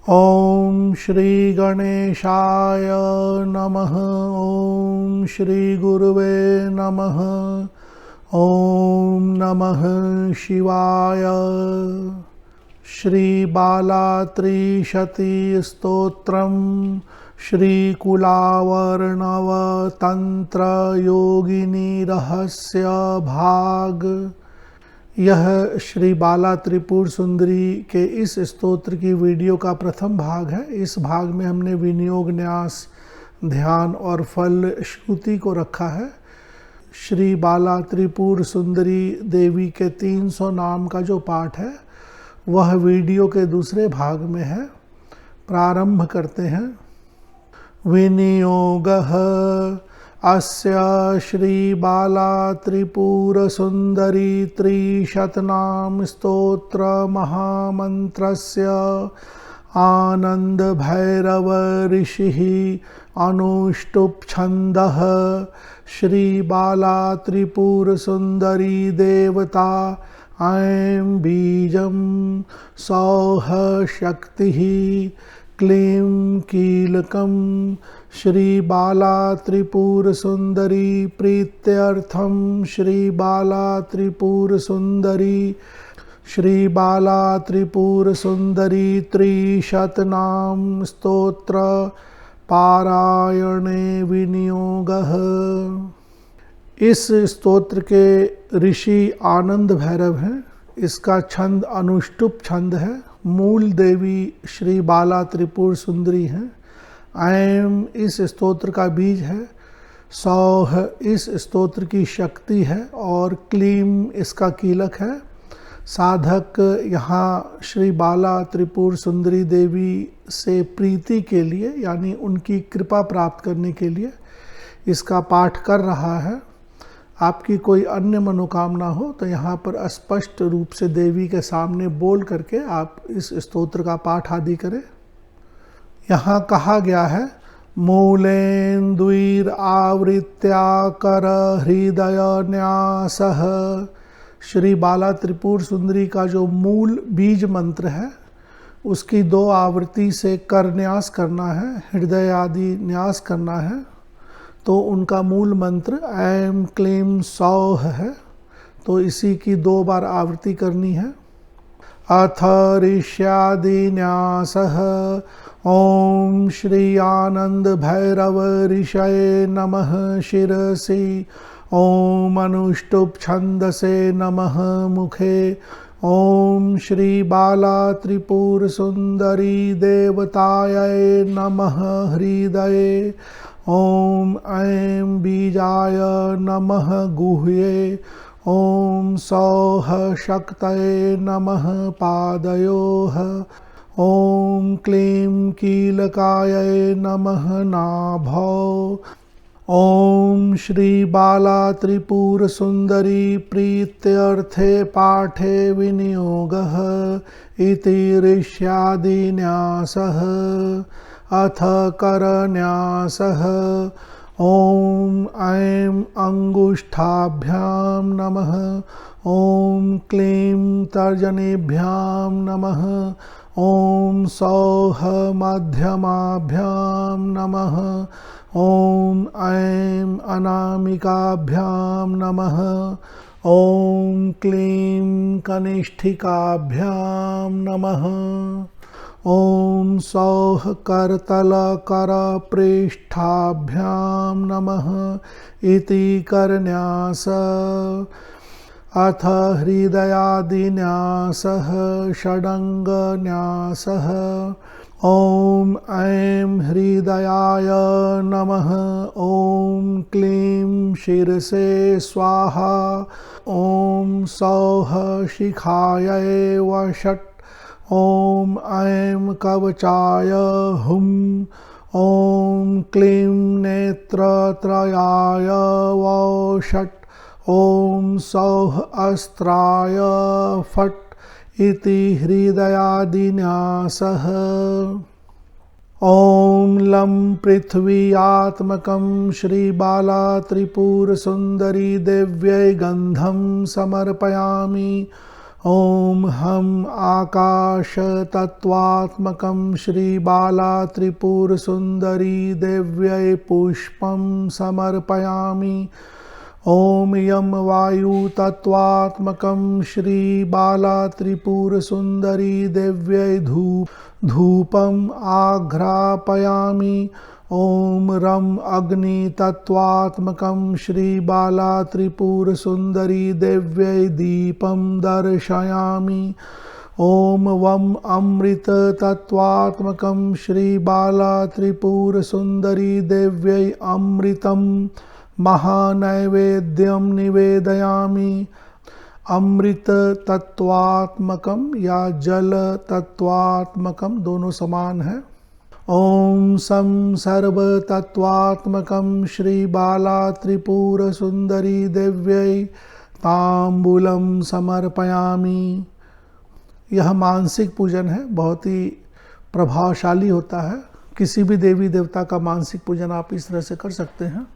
ओम श्री गणेशाय नमः। ओम श्री गुरुवे नमः। ओम नमः शिवाय। श्री बाला त्रिशती स्तोत्रम श्री कुलावर्णव तंत्र योगिनी रहस्य भाग। यह श्री बाला त्रिपुर सुंदरी के इस स्तोत्र की वीडियो का प्रथम भाग है। इस भाग में हमने विनियोग, न्यास, ध्यान और फल श्रुति को रखा है। श्री बाला त्रिपुर सुंदरी देवी के 300 नाम का जो पाठ है वह वीडियो के दूसरे भाग में है। प्रारंभ करते हैं। विनियोगः अस्य श्री बाला त्रिपुर सुंदरी त्रिशतनाम स्तोत्र महामंत्रस्य आनंद भैरव ऋषिः अनुष्टुप छंदः श्री बाला त्रिपुर सुंदरी देवता ऐं बीजं सौः शक्तिः क्लीं कीलकं श्री बाला त्रिपुर सुंदरी प्रीत्यर्थम श्री बाला त्रिपुर सुंदरी श्री बाला त्रिपुर सुंदरी त्रिशतनाम स्तोत्र पारायणे विनियोगः। इस स्तोत्र के ऋषि आनंद भैरव हैं। इसका छंद अनुष्टुप छंद है। मूल देवी श्री बाला त्रिपुर सुंदरी हैं। ऐं इस स्तोत्र का बीज है। सौह इस स्तोत्र की शक्ति है और क्लीम इसका कीलक है। साधक यहाँ श्री बाला त्रिपुर सुंदरी देवी से प्रीति के लिए यानी उनकी कृपा प्राप्त करने के लिए इसका पाठ कर रहा है। आपकी कोई अन्य मनोकामना हो तो यहाँ पर स्पष्ट रूप से देवी के सामने बोल करके आप इस स्तोत्र का पाठ आदि करें। यहाँ कहा गया है मूलेन्दुर आवृत्याकर हृदय न्यासः। श्री बाला त्रिपुर सुंदरी का जो मूल बीज मंत्र है उसकी 2 आवृत्ति से कर न्यास करना है, हृदय आदि न्यास करना है। तो उनका मूल मंत्र ऐं क्लीं सौः है, तो इसी की 2 बार आवृत्ति करनी है। अथ ऋष्यादि न्यासः ओम श्री आनंद भैरव ऋषये नमः शिरसि। ओम अनुष्टुप छंदसे नमः मुखे। ओम श्री बाला त्रिपुर सुंदरी देवतायै नमः हृदये। ओम ऐं बीजाय नमः गुह्ये। ओम सौः शक्तये नमः पादयोः। ओम क्लीं कीलकाय नमः नाभौ। ओम श्री बाला त्रिपुर सुंदरी प्रीत्यर्थे पाठे विनियोगः इति ऋष्यादि न्यासः। अथ करन्यासः ओम ऐं अंगुष्ठाभ्यां नमः। ओम क्लीं तर्जनीभ्यां नमः। ओम सौः मध्यमाभ्यां नमः। ओम ऐं अनामिकाभ्यां नमः। ओम क्लीं कनिष्ठिकाभ्यां नमः। ओम सौः करतल कर पृष्ठाभ्यां नमः इति करन्यास। अथ हृदयादिन्यासः षडङ्गन्यासः। ओम ऐं हृदयाय नमः। ओम क्लीं शिरसे स्वाहा। ओम सौः शिखायै वषट्। ओम ऐं कवचाय हुम्। ओम क्लीं नेत्रत्रयाय वषट्। ओम सौः अस्त्राय फट् इति हृदयादिन्यासः। ओम लं पृथ्व्यात्मकं श्री बाला त्रिपुर सुंदरी देव्यै गंधं समर्पयामि। ॐ हम आकाश तत्वात्मकं श्रीबाला त्रिपुरसुन्दरी देव्यै पुष्पं समर्पयामि। ॐ यं वायु तत्वात्मकं श्रीबाला त्रिपुरसुन्दरी देव्यै धूपम् आघ्रापयामि। ॐ रं अग्नि तत्वात्मकं श्रीबाला त्रिपुरसुन्दरी देव्यै दीपं दर्शयामि। ॐ वं अमृत तत्वात्मकं श्रीबाला त्रिपुरसुन्दरी देव्यै अमृतं महानैवेद्यं निवेदयामि। अमृत तत्वात्मकम या जल तत्वात्मकम दोनों समान है। ॐ सं सर्व तत्वात्मकं श्रीबाला त्रिपुरसुन्दरी देव्यै ताम्बूलं समर्पयामि। यह मानसिक पूजन है, बहुत ही प्रभावशाली होता है। किसी भी देवी देवता का मानसिक पूजन आप इस तरह से कर सकते हैं।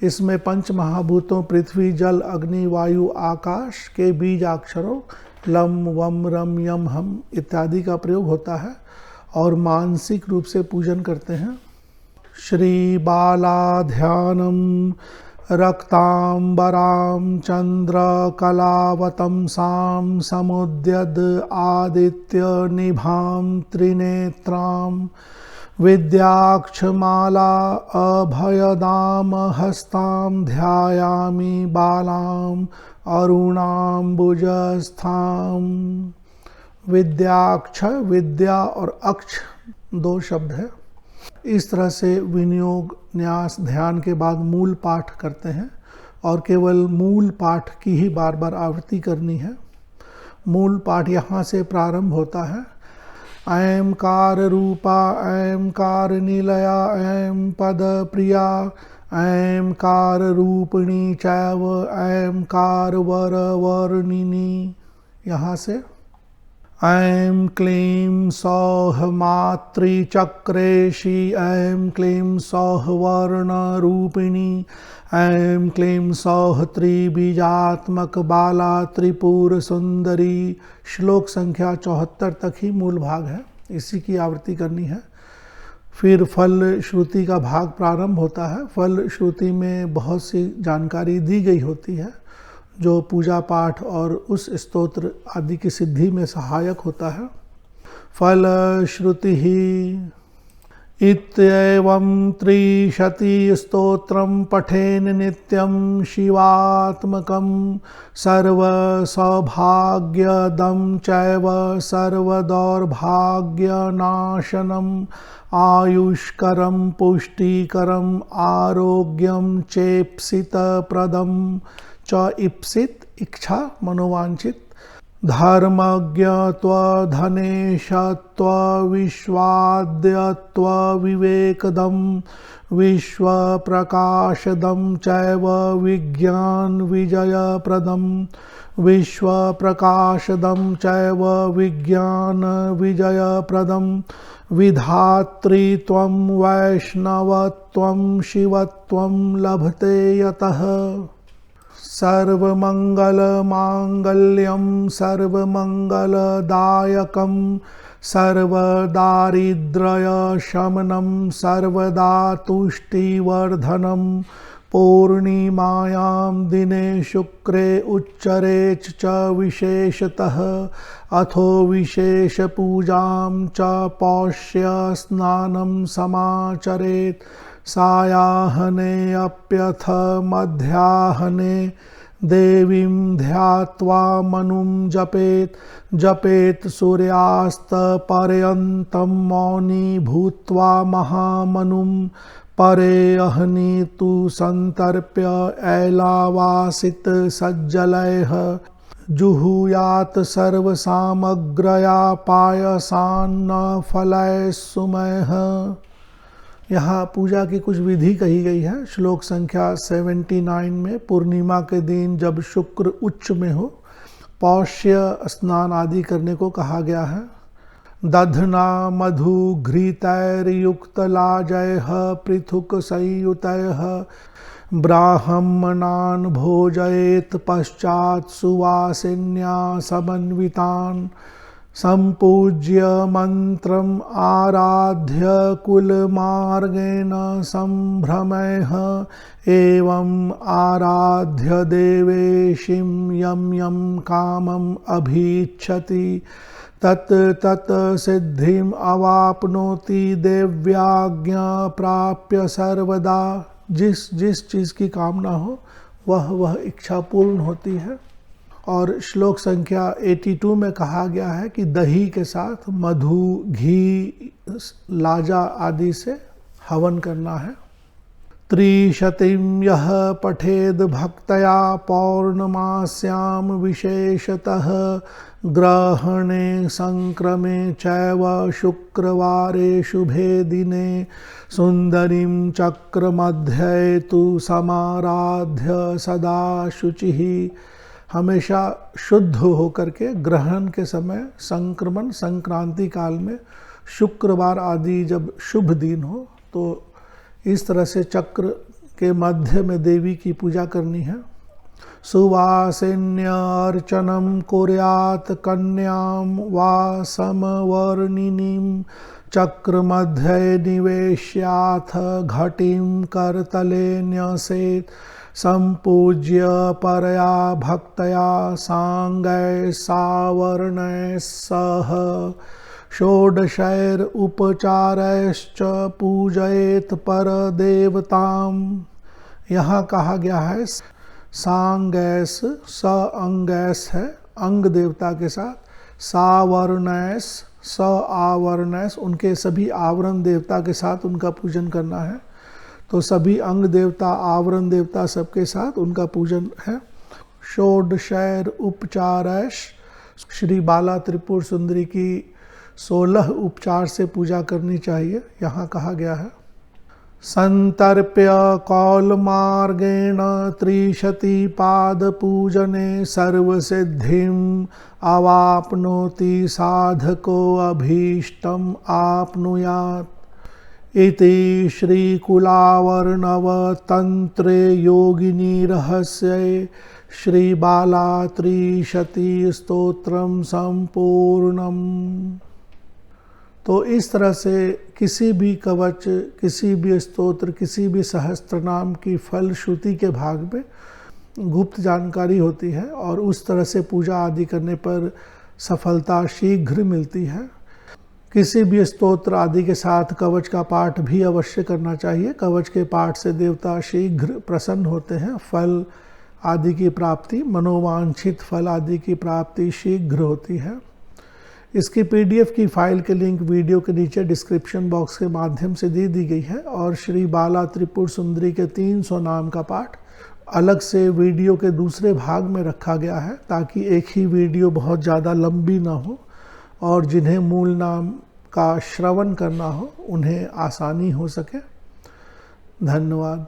इसमें पंच महाभूतों पृथ्वी जल अग्नि वायु आकाश के बीज अक्षरों लम वम रम यम हम इत्यादि का प्रयोग होता है और मानसिक रूप से पूजन करते हैं। श्री बाला ध्यानम रक्तांबरां चंद्र कलावतंसां समुद्यद आदित्य निभां त्रिनेत्रां विद्याक्षमाला अभयदाम हस्तां ध्यायामि बालां अरुणाम्बुजस्थां। विद्याक्ष विद्या और अक्ष दो शब्द है। इस तरह से विनियोग न्यास ध्यान के बाद मूल पाठ करते हैं और केवल मूल पाठ की ही बार बार आवृत्ति करनी है। मूल पाठ यहाँ से प्रारंभ होता है। ऐं कार रूपा ऐं कार निलया ऐं पद प्रिया ऐं कार रूपिणी चैव ऐं कार वर वर्णिनी। यहाँ से ऐं क्लीं सौः मातृचक्रेशी ऐं क्लीं सौः वर्णरूपिणी ऐं क्लीं सौः त्रिबीजात्मक बाला त्रिपुर सुंदरी। श्लोक संख्या 74 तक ही मूल भाग है, इसी की आवृत्ति करनी है। फिर फल श्रुति का भाग प्रारंभ होता है। फल श्रुति में बहुत सी जानकारी दी गई होती है जो पूजा पाठ और उस स्तोत्र आदि की सिद्धि में सहायक होता है। फल श्रुति ही इत्येवं त्रिशती स्तोत्रं पठेन नित्यं शिवात्मकं सर्वसौभाग्यदं चैव सर्वदौर्भाग्यनाशनम् आयुष्करं पुष्टिकरं आरोग्यं चेप्सितप्रदं च इप्सित इच्छा मनोवांछित धर्मज्ञत्व धनेशत्व विश्वाद्यत्व विवेकदम विश्वप्रकाशदं चैव विज्ञान विजयप्रदं विश्वप्रकाशदं चैव विज्ञान विजयप्रदं विधातृत्वं वैष्णवत्वं शिवत्वं लभते यतः। सर्वमंगलमांगल्यं सर्वमंगलदायकं सर्वदारिद्र्यशमनं सर्वदातुष्टिवर्धनं पूर्णिमायां दिने शुक्रे उच्चरेत् च विशेषतः अथो विशेषपूजां च पौष्य स्नानं समाचरेत्। सायाहने अप्यथ मध्याहने देवीं ध्यात्वा मनुं जपेत् जपेत् सूर्यास्तपर्यन्तं मौनी भूत्वा महामनुं परे अह्नि तु संतर्प्य ऐलावासित सज्जलैः जुहुयात् सर्वसामग्र्या पायसान्न फलैः सुमैः। यहाँ पूजा की कुछ विधि कही गई है। श्लोक संख्या 79 में पूर्णिमा के दिन जब शुक्र उच्च में हो पौष्य स्नान आदि करने को कहा गया है। दधना मधु घृतैर्युक्त लाजैः पृथुक संयुतैः ब्राह्मणान् भोजयेत् पश्चात् सुवासिन्या समन्वितान् सम्पूज्य मन्त्रम् आराध्य कुलमार्गेण सम्भ्रमैः एवम् आराध्य देवेशीं यं यं कामम् अभीच्छति तत् तत् सिद्धिम् अवाप्नोति देव्याज्ञा प्राप्य सर्वदा। जिस जिस चीज़ की कामना हो वह इच्छा पूर्ण होती है। और श्लोक संख्या 82 में कहा गया है कि दही के साथ मधु, घी, लाजा आदि से हवन करना है। त्रिशतिं यः पठेद भक्तया पौर्णमास्यां विशेषतः ग्रहणे संक्रमे चैव शुक्रवारे शुभे दिने सुंदरीं चक्रमध्ये तु समाराध्य सदा शुचिः। हमेशा शुद्ध होकर के ग्रहण के समय, संक्रमण संक्रांति काल में, शुक्रवार आदि जब शुभ दिन हो तो इस तरह से चक्र के मध्य में देवी की पूजा करनी है। सुवासिन्य अर्चनम कुर्यात् कन्याम वा समवर्णिनीं चक्र मध्ये निवेश्याथ घटिं करतले न्यसेत् सम्पूज्य परया भक्तया सांगै सावर्णै सह षोडशैर उपचारैश्च पूजयेत् परदेवताम्। यहाँ कहा गया है सांगैस, स अंगैस है अंग देवता के साथ, सावर्णैस, स आवर्णैस, उनके सभी आवरण देवता के साथ उनका पूजन करना है। तो सभी अंग देवता, आवरण देवता सबके साथ उनका पूजन है। षोडशैर उपचारैश, श्री बाला त्रिपुर सुंदरी की 16 उपचार से पूजा करनी चाहिए, यहाँ कहा गया है। संतर्प्य कौलमार्गेण त्रिशति पाद पूजने सर्वसिद्धिम् अवाप्नोति साधको अभीष्टम् आप्नुयात्। इति श्रीकुलावर्णव तंत्रे योगिनी रहस्ये श्री बाला त्रिशति स्तोत्रम संपूर्णम। तो इस तरह से किसी भी कवच, किसी भी स्तोत्र, किसी भी सहस्त्र नाम की फलश्रुति के भाग में गुप्त जानकारी होती है और उस तरह से पूजा आदि करने पर सफलता शीघ्र मिलती है। किसी भी स्तोत्र आदि के साथ कवच का पाठ भी अवश्य करना चाहिए। कवच के पाठ से देवता शीघ्र प्रसन्न होते हैं, फल आदि की प्राप्ति, मनोवांछित फल आदि की प्राप्ति शीघ्र होती है। इसकी PDF की फाइल के लिंक वीडियो के नीचे डिस्क्रिप्शन बॉक्स के माध्यम से दे दी गई है और श्री बाला त्रिपुर सुंदरी के 300 नाम का पाठ अलग से वीडियो के दूसरे भाग में रखा गया है ताकि एक ही वीडियो बहुत ज़्यादा लंबी ना हो और जिन्हें मूल नाम का श्रवण करना हो उन्हें आसानी हो सके। धन्यवाद।